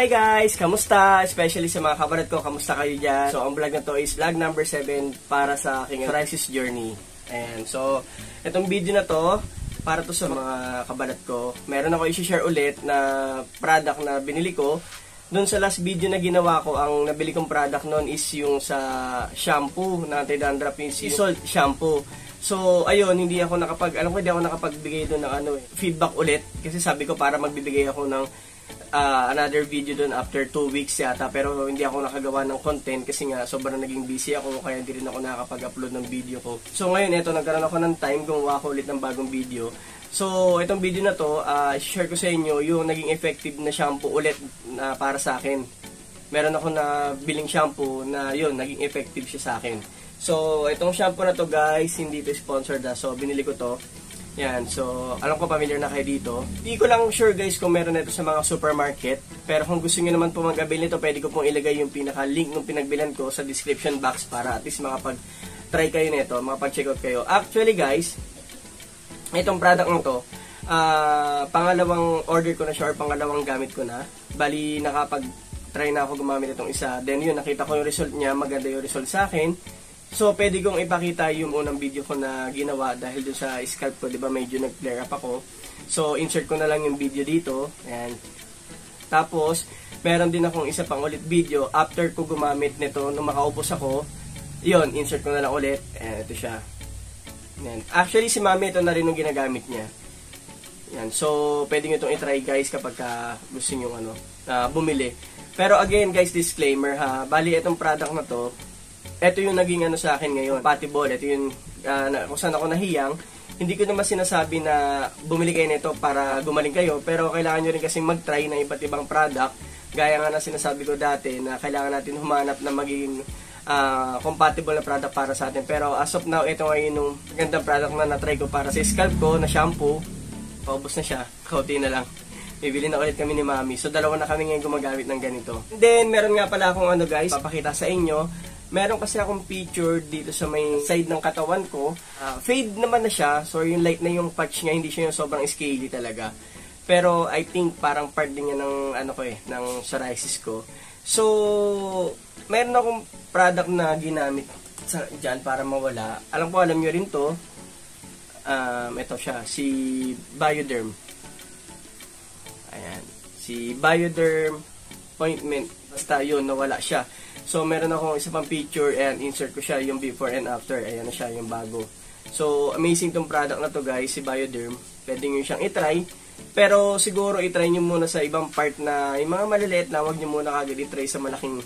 Hi guys! Kamusta? Especially sa mga kabarat ko, kamusta kayo dyan? So, ang vlog na to is vlog number 7 para sa aking crisis journey. And so, itong video na to, para to sa mga kabarat ko. Meron ako i-share ulit na product na binili ko. Doon sa last video na ginawa ko, ang nabili kong product noon is yung sa shampoo na anti-dandruff, yung sea salt shampoo. So, ayun, hindi ako nakapagbigay doon ng feedback ulit. Kasi sabi ko para magbibigay ako ng another video doon after 2 weeks yata. Pero hindi ako nakagawa ng content kasi nga sobrang naging busy ako. Kaya hindi rin ako nakakapag-upload ng video ko. So, ngayon, eto, nagkaroon ako ng time, gumawa ako ulit ng bagong video. So, itong video na to, share ko sa inyo yung naging effective na shampoo ulit para sa akin. Meron ako na biling shampoo na yun, naging effective siya sa akin. So, itong shampoo na to guys, hindi ito sponsored so binili ko to. Yan, so, alam ko familiar na kayo dito. Hindi ko lang sure guys kung meron nito sa mga supermarket. Pero kung gusto niyo naman po mag-avail nito, pwede ko pong ilagay yung pinaka-link ng pinagbilan ko sa description box para at least makapag-try kayo nito, makapag-check out kayo. Actually guys, itong product na to, pangalawang order ko na siya or pangalawang gamit ko na. Bali, nakapag-try na ako gumamit itong isa. Then yun, nakita ko yung result niya, maganda yung result sa akin. So, pwede kong ipakita yung unang video ko na ginawa dahil dun sa scalp ko, di ba medyo nag-flare up ako. So, insert ko na lang yung video dito. Ayan. Tapos, meron din akong isa pang ulit video after ko gumamit nito nung makaubos ako. Yun, insert ko na lang ulit. Ayan, ito siya. Ayan. Actually, si mami ito na rin yung ginagamit niya. Ayan. So, pwede nyo itong itry guys kapag gusto nyo bumili. Pero again guys, disclaimer ha. Bali, itong product na to, ito yung naging sa akin ngayon, compatible. Ito yung kung saan ako nahiyang. Hindi ko naman sinasabi na bumili kayo nito para gumaling kayo, pero kailangan nyo rin kasi mag-try ng iba't ibang product. Gaya nga na sinasabi ko dati na kailangan natin humanap na magiging compatible na product para sa atin. Pero as of now, ito ngayon yung gandang product na na-try ko para sa scalp ko na shampoo. Paubos na siya, kaunti na lang. Bibili na ulit kami ni Mami. So, dalawa na kami ngayon gumagamit ng ganito. And then, meron nga pala akong guys, papakita sa inyo. Meron kasi akong picture dito sa may side ng katawan ko. Fade naman na siya. So, yung light na yung patch niya, hindi siya yung sobrang scaly talaga. Pero, I think parang part din niya ng, ng psoriasis ko. So, meron akong product na ginamit dyan para mawala. Alam nyo rin to. Ito siya, si Bioderm. Ayan. Si Bioderm ointment. Basta yun, nawala siya. So, meron akong isa pang picture and insert ko siya yung before and after. Ayan na siya, yung bago. So, amazing tong product na to guys, si Bioderm. Pwede nyo siyang itry. Pero, siguro itry nyo muna sa ibang part na, yung mga maliliit na, huwag nyo muna kagad itry sa malaking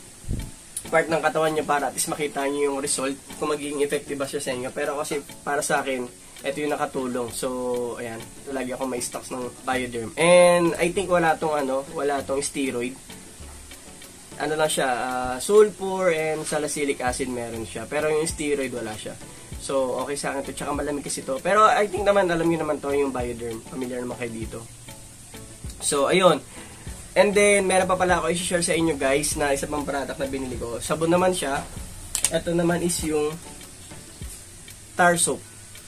part ng katawan nyo para at least makita nyo yung result kung magiging effective ba siya sa inyo. Pero kasi, para sa akin, ito yung nakatulong. So, ayan. Lagi ako may stocks ng Bioderm. And, I think wala tong steroid. Ano lang siya, sulfur and salicylic acid meron siya. Pero yung steroid wala siya. So, okay sa akin to. Tsaka malamig kasi to. Pero I think naman, alam niyo naman to yung Bioderm. Familiar naman kayo dito. So, ayun. And then, meron pa pala ako i-share sa inyo guys na isa pang product na binili ko. Sabon naman siya. Ito naman is yung tar soap.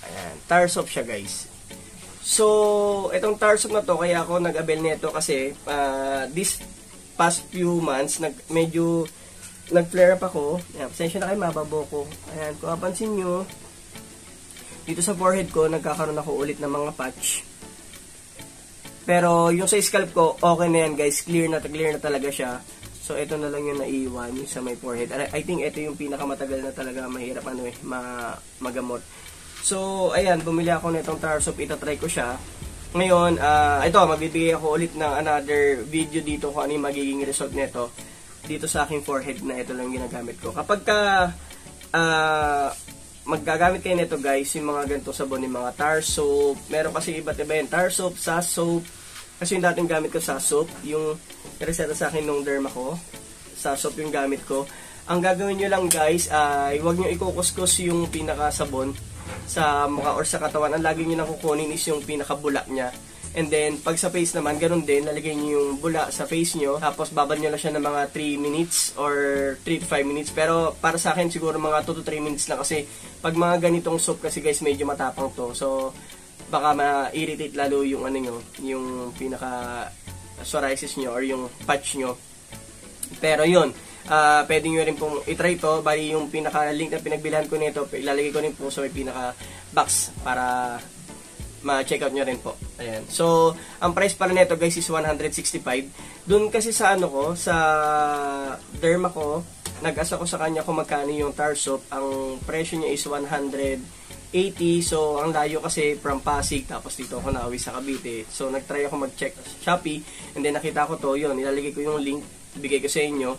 Ayan, tar soap siya guys. So, itong tar soap na to, kaya ako nag-avail nito kasi this past few months, medyo nag-flare up ako. Ayan, pasensya na kayo, mababo ko. Ayan, kung mapansin nyo, dito sa forehead ko, nagkakaroon ako ulit ng mga patch. Pero, yung sa scalp ko, okay na yan guys. Clear na talaga siya. So, ito na lang yung naiiwan sa my forehead. I think ito yung pinakamatagal na talaga mahirap magamot. So, ayan, bumili ako nitong tar soap. Itatry ko siya. Ngayon, ito, magbibigay ako ulit ng another video dito kung ano yung magiging result nito dito sa aking forehead na ito lang ginagamit ko. Kapag maggagamit kayo nito guys, yung mga ganito sabon, yung mga tar soap, meron kasi iba't iba yung tar soap, sa soap, kasi yung dating gamit ko sa soap, yung reseta sa akin nung derma ko, sa soap yung gamit ko. Ang gagawin nyo lang guys, ay huwag nyo ikukuskus yung pinakasabon sa mukha or sa katawan. Ang lagi nyo nang kukunin is yung pinakabula nya. And then, pag sa face naman, ganun din, lalagay nyo yung bula sa face nyo, tapos babad nyo lang siya ng mga 3 minutes or 3 to 5 minutes. Pero para sa akin, siguro mga 2 to 3 minutes lang kasi pag mga ganitong soap kasi guys, medyo matapang to. So, baka ma-irritate lalo yung yung pinaka psoriasis nyo or yung patch nyo. Pero yun, pwede nyo rin pong itry to. Bali yung pinaka-link na pinagbilhan ko nito, ilalagay ko rin po sa may pinaka-box para ma-check out nyo rin po. Ayan. So, ang price pala nito guys is 165. Doon kasi sa ano ko, sa derma ko, nag-asa ko sa kanya kung magkano yung tar soap. Ang presyo niya is 180. So, ang layo kasi from Pasig, tapos dito ako nauwi sa Cavite. So, nag-try ako mag-check sa Shopee, and then nakita ko to, yun, nilalagay ko yung link, ibigay ko sa inyo.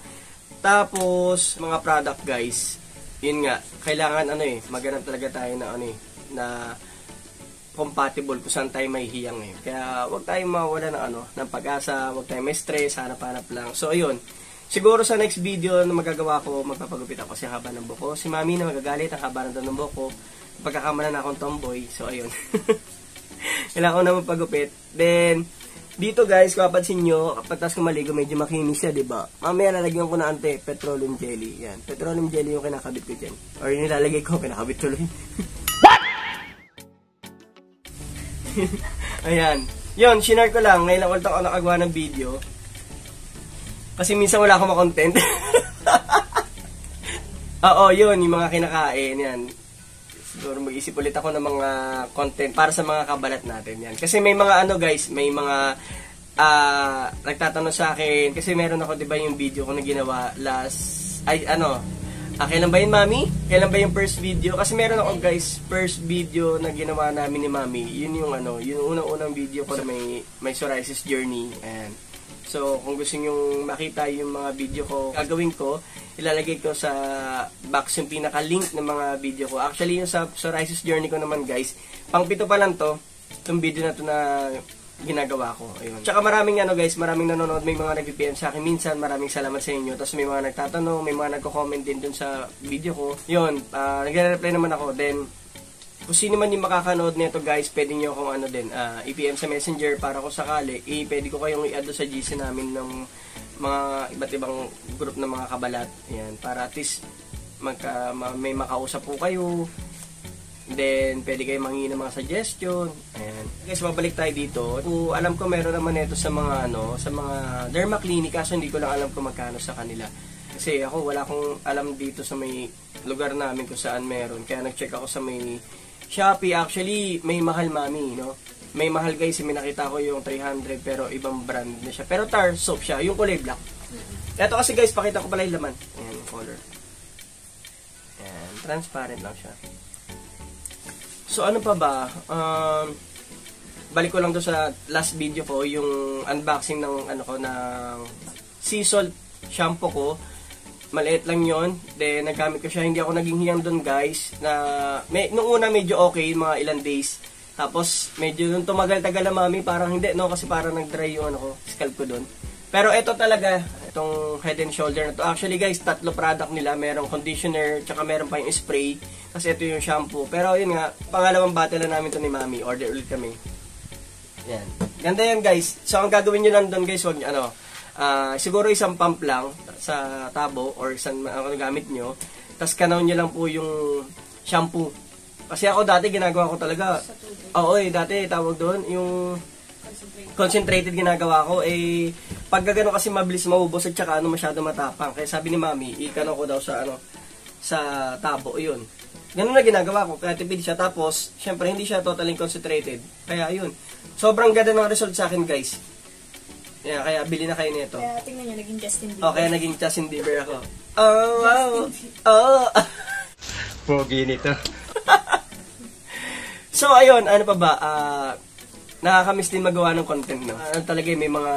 Tapos, mga product guys, yun nga, kailangan maghanap talaga tayo na na compatible kung saan tayo may hiyang Kaya, wag tayong mawala ng pag-asa, wag tayong may stress, hanap-hanap lang. So, ayun. Siguro sa next video na magagawa ko, magpapagupit ako kasi haba ng buhok ko. Si Mami na magagalit, ang haba ng buhok ko. Pagkakamalan na akong tomboy. So, ayun. Kailangan ko na magpagupit. Then, dito guys, kung mapansin nyo, kapag tas kumaligo, medyo makinis siya, diba? Mamaya lalagyan ko na petroleum jelly. Yan. Petroleum jelly yung kinakabit ko dyan. Or yung nilalagay ko, kinakabit tuloy. Ayan. Yun, shinare ko lang. Ngayon lang ulit ako nakagawa ng video. Kasi minsan wala akong makontent. Oo, yun. Yung mga kinakain. Yan. Siguro mag-isip ulit ako ng mga content para sa mga kabalat natin. Yan. Kasi may mga guys, may mga nagtatanong sa akin. Kasi meron ako, diba, yung video ko na ginawa kailan ba yun, Mami? Kailan ba yung first video? Kasi meron ako, guys, first video na ginawa namin ni Mami. Yun yung yung unang-unang video ko na may psoriasis journey. And so, kung gusto nyo makita yung mga video ko, gagawin ko, ilalagay ko sa box yung pinaka-link ng mga video ko. Actually, yung sa psoriasis journey ko naman, guys, pang-pito pa lang to, itong video na to na ginagawa ko. Ayun. Tsaka maraming guys, maraming nanonood, may mga nag-PM sa akin minsan, maraming salamat sa inyo. Tapos may mga nagtatanong, may mga nagko-comment din dun sa video ko. Yun, nagre-reply naman ako. Then, kung sino man yung makakanood nito guys, pwede nyo akong i-PM sa Messenger para kung sakali, pwede ko kayong i-add sa GC namin ng mga iba't ibang group ng mga kabalat. Ayan, para at least may makausap po kayo. Then, pwede kayo manghingi ng mga suggestion. Ayan. Guys, babalik tayo dito. Kung alam ko meron naman ito sa mga sa mga derma clinic, kaso hindi ko lang alam kung magkano sa kanila. Kasi ako wala akong alam dito sa may lugar namin kung saan meron. Kaya nag-check ako sa may Shopee. Actually, may mahal, Mami, no? May mahal guys, may nakita ko yung 300 pero ibang brand na siya. Pero tar soap siya, yung kulay black. Ito kasi guys, pakita ko pala yung laman. Ayan, yung color. Ayan, transparent lang siya. So, ano pa ba? Balik ko lang to sa last video ko, yung unboxing ng ng sea salt shampoo ko. Maliit lang yon. Then, nagamit ko siya. Hindi ako naging hiyang doon, guys. Nung una, medyo okay, mga ilang days. Tapos, medyo nung tumagal-tagal na, Mami, parang hindi, no? Kasi parang nag-dry yung scalp ko doon. Pero ito talaga, itong Head and Shoulder na to. Actually guys, 3 product nila. Merong conditioner, tsaka meron pa yung spray. Kasi ito yung shampoo. Pero yun nga, pangalawang bottle na namin to ni Mami. Order ulit kami. Yan. Ganda yan guys. So ang gagawin nyo lang doon guys, wag siguro isang pump lang sa tabo or isang gamit nyo. Tapos kanaw nyo lang po yung shampoo. Kasi ako dati ginagawa ko talaga. Dati tawag doon yung concentrated ginagawa ko. Pag gano'n kasi mabilis maubos at saka masyado matapang. Kaya sabi ni Mami, ikano ko daw sa sa tabo, yun. Ganun na ginagawa ko, kaya tipid siya. Tapos, syempre hindi siya totally concentrated. Kaya yun. Sobrang ganda ng result sa akin, guys. Kaya bili na kayo nito. Kaya tingnan nyo, naging Justin Bieber. Kaya naging Justin Bieber ako. Oh, wow. Oh. Pogi nito. So, ayun, ano pa ba? Nakakamiss din magawa ng content, no? Talaga may mga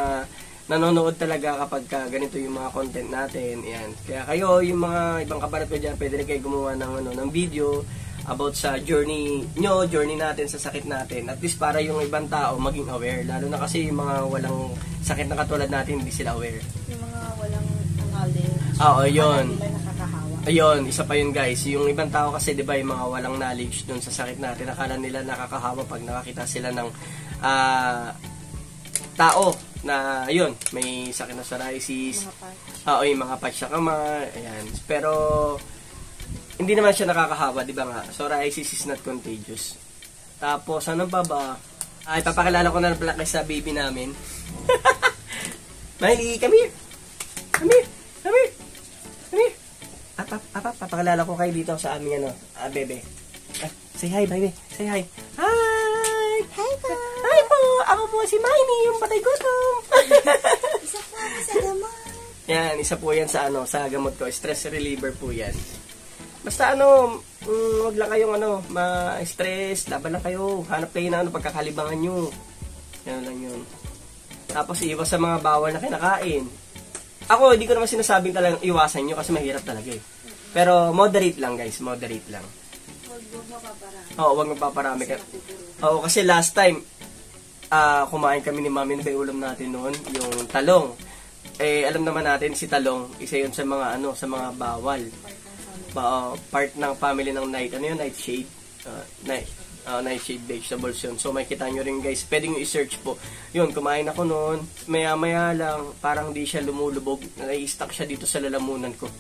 nanonood talaga kapag ganito yung mga content natin. Ayan. Kaya kayo, yung mga ibang kabarat ko dyan, pwede rin kayo gumawa ng video about sa journey nyo, journey natin sa sakit natin. At least para yung ibang tao maging aware. Lalo na kasi yung mga walang sakit na katulad natin, hindi sila aware. Yung mga walang knowledge. Oo, yun. Nakakahawa. Ayun, isa pa yun guys. Yung ibang tao kasi, di ba, yung mga walang knowledge dun sa sakit natin, akala nila nakakahawa pag nakakita sila ng tao na yun, may sakit na psoriasis. Yung mga patch sa kamay. Ayan. Pero hindi naman siya nakakahawa, di ba nga? Psoriasis is not contagious. Tapos, ano pa ba? Ipapakilala ko na pala kay sa baby namin. Miley, come here. Come here. Papakalala ko kayo dito sa aming bebe. Say hi, baby. Say hi. Hi! Hi po! Hi po! Ako po si Miney, yung patay gutom. Isa po ako sa gamot. Yan, isa po yan sa gamot ko. Stress reliever po yan. Basta wag lang kayong ma-stress. Laban lang kayo. Hanap kayo na pagkakalibangan nyo. Yan lang yun. Tapos iwas sa mga bawal na kinakain. Ako, hindi ko naman sinasabing talagang iwasan nyo kasi mahirap talaga eh. Pero moderate lang guys, moderate lang. Huwag mapaparami. Oo, huwag mapaparami ka. Oo, kasi last time, kumain kami ni Mami na ulam natin noon, yung talong. Eh, alam naman natin si talong, isa yun sa mga sa mga bawal. Part ng family ng night, nightshade. Nightshade vegetables yun. So, makikita nyo rin guys, pwede nyo i-search po. Yun, kumain ako noon, maya-maya lang, parang di siya lumulubog, nai-stuck siya dito sa lalamunan ko.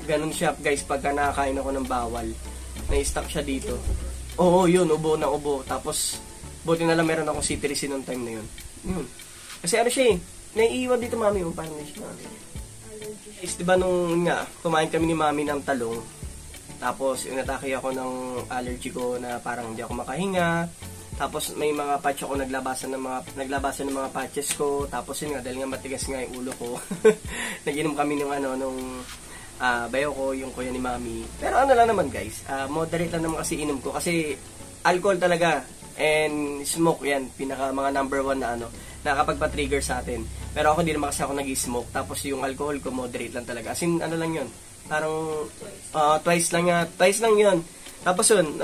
Ganun siya guys, pagka nakakain ako ng bawal, nai-stuck siya dito. Oo, yun, ubo na ubo. Tapos, buti na lang meron akong cetirizine noong time na yun. Yun. Kasi siya eh, naiiwan dito Mami, parang siya. Is, diba kumain kami ni Mami ng talong, tapos inatake ako ng allergy ko na parang hindi ako makahinga. Tapos may mga patch ako naglabasan ng mga patches ko. Tapos yun nga, dahil nga matigas nga yung ulo ko. Nag-inom kami ng bayo ko, yung kuya ni Mami. Pero lang naman guys, moderate lang naman kasi inom ko. Kasi alcohol talaga and smoke yan, pinaka mga number 1 na nakakapagpa-trigger sa atin. Pero ako hindi naman kasi ako nag-smoke. Tapos yung alcohol ko, moderate lang talaga. As in, lang yun. Parang twice lang yun. Tapos yun,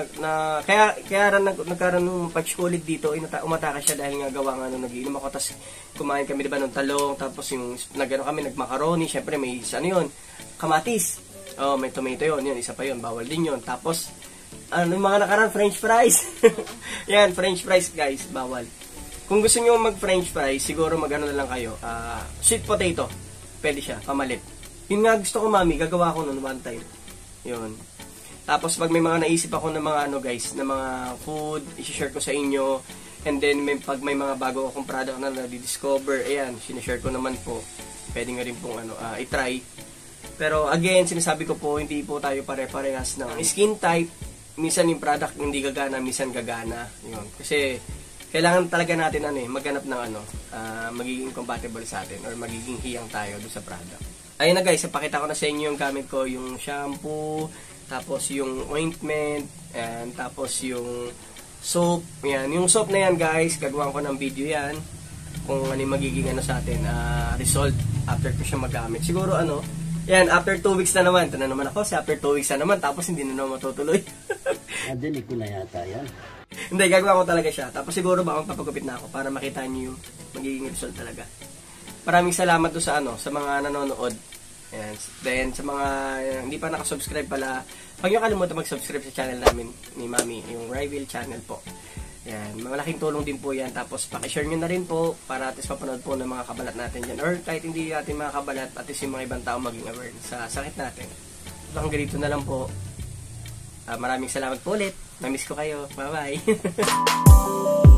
kaya nagkaroon ng patch ko ulit dito, umatake siya dahil nga gawa nga nag-iinom ako. Tapos kumain kami diba ng talong, tapos yung kami nagmacaroni, syempre may yun, kamatis. May tomato yun, isa pa yun, bawal din yun. Tapos, mga nakaraan, french fries. Yan, french fries guys, bawal. Kung gusto nyo mag-french fries, siguro na lang kayo, sweet potato, pwede siya, pamalit. Yun nga gusto ko Mami, gagawa ko noon one time. Yun. Tapos pag may mga naisip ako ng mga guys, na mga food, i-share ko sa inyo. And then pag may mga bago akong product na na-discover, ayan, sinishare ko naman po. Pwede nga rin pong i-try. Pero again, sinasabi ko po, hindi po tayo pare-parehas ng skin type. Minsan yung product hindi gagana, minsan gagana. Yun. Kasi kailangan talaga natin maghanap ng magiging compatible sa atin or magiging hiyang tayo doon sa product. Ayun na guys, napakita ko na sa inyo yung gamit ko, yung shampoo, tapos yung ointment, and tapos yung soap. Yan, yung soap na yan guys, gagawa ko ng video yan kung ano yung magiging sa atin, result after ko siya magamit. Siguro yan, after 2 weeks na naman. Ito na naman ako, after 2 weeks na naman, tapos hindi na naman matutuloy. Nadinig ko na yata yan. Hindi, gagawa ko talaga siya. Tapos siguro ba akong papagupit na ako para makita niyo yung magiging result talaga. Maraming salamat doon sa mga nanonood. And then, sa mga hindi pa nakasubscribe pala, huwag nyo kalimutan mag-subscribe sa channel namin ni Mami, yung Rival channel po. Yan, malaking tulong din po yan. Tapos, pakishare nyo na rin po para at least mapanood po ng mga kabalat natin dyan. Or kahit hindi natin mga kabalat, at least yung mga ibang tao maging aware sa sakit natin. Hanggang ganito na lang po. Maraming salamat po ulit. Namiss ko kayo. Bye-bye.